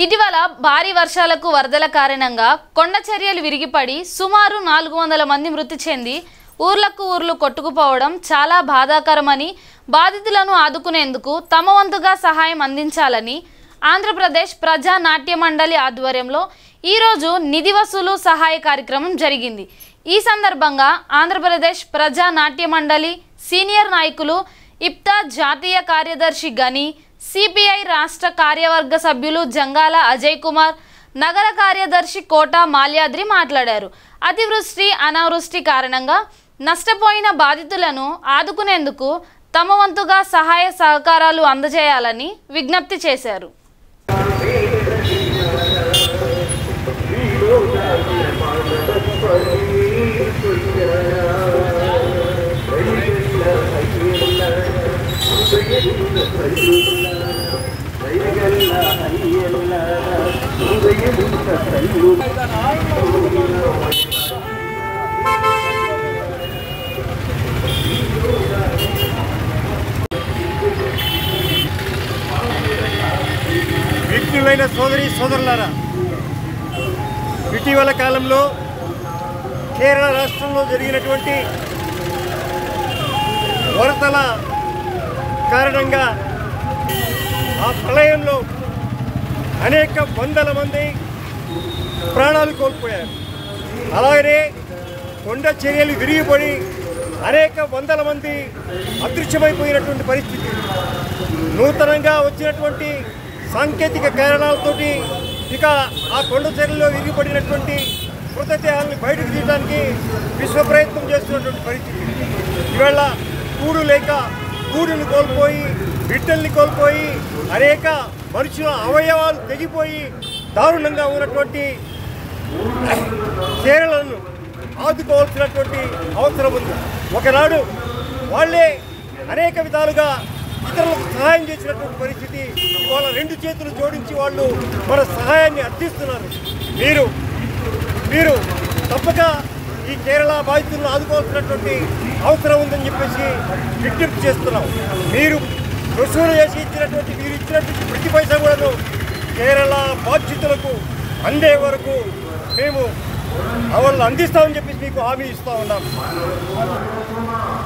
ఇటీవల భారీ వర్షాలకు వరదల కారణంగా కొండ చర్యలు విరిగిపడి సుమారు 400 మంది మృతి చెంది ఊర్లు కొట్టుకుపోవడం చాలా బాధాకరమని బాధితులను ఆదుకునేందుకు తమ వంతుగా సహాయం అందించాలని ఆంధ్రప్రదేశ్ ప్రజా నాట్య మండలి ఆధ్వర్యంలో ఈ రోజు నిధి వసూలు సహాయ కార్యక్రమం జరిగింది। ఈ సందర్భంగా ఆంధ్రప్రదేశ్ ప్రజా నాట్య మండలి సీనియర్ నాయకులు ఇప్తా జాతీయ కార్యదర్శి గని, సిపిఐ రాష్ట్ర కార్యవర్గ సభ్యులు జంగాల అజయ్ కుమార్, నగర కార్యదర్శి కోట మాల్యాద్రి మాట్లాడారు। అతివృష్టి అనావృష్టి కారణంగా నష్టపోయిన బాధితులను ఆదుకునేందుకు తమ వంతుగా సహాయ సహకారాలు అందజేయాలని విజ్ఞప్తి చేశారు। విఘ్నులైన సోదరి సోదరులారా, ఇటీవల కాలంలో కేరళ రాష్ట్రంలో జరిగినటువంటి వరదల కారణంగా ఆ ప్రళయంలో అనేక వందల మంది ప్రాణాలు కోల్పోయారు। అలాగనే కొండ చర్యలు విరిగిపడి అనేక వందల మంది అదృశ్యమైపోయినటువంటి పరిస్థితి। నూతనంగా వచ్చినటువంటి సాంకేతిక కారణాలతోటి ఇక ఆ కొండ చర్యల్లో విరిగిపడినటువంటి మృతదేహాలను బయటకు తీయడానికి విశ్వ ప్రయత్నం చేస్తున్నటువంటి పరిస్థితి। ఈవేళ కూడు లేక కూడుని కోల్పోయి, బిడ్డల్ని కోల్పోయి, అనేక మనుషుల అవయవాలు తెగిపోయి దారుణంగా ఉన్నటువంటి కేరళను ఆదుకోవాల్సినటువంటి అవసరం ఉంది। ఒకనాడు వాళ్ళే అనేక విధాలుగా ఇతరులకు సహాయం చేసినటువంటి పరిస్థితి, ఇవాళ రెండు చేతులు జోడించి వాళ్ళు మన సహాయాన్ని అర్థిస్తున్నారు। మీరు తప్పక ఈ కేరళ బాధితులను ఆదుకోవాల్సినటువంటి అవసరం ఉందని చెప్పేసి విజ్ఞప్తి చేస్తున్నాం। మీరు వసూలు చేసి మీరు ఇచ్చినటువంటి ప్రతి పైసా కూడాను కేరళ బాధితులకు అందే వరకు మేము వాళ్ళని అందిస్తామని చెప్పేసి మీకు హామీ ఇస్తూ ఉన్నాం।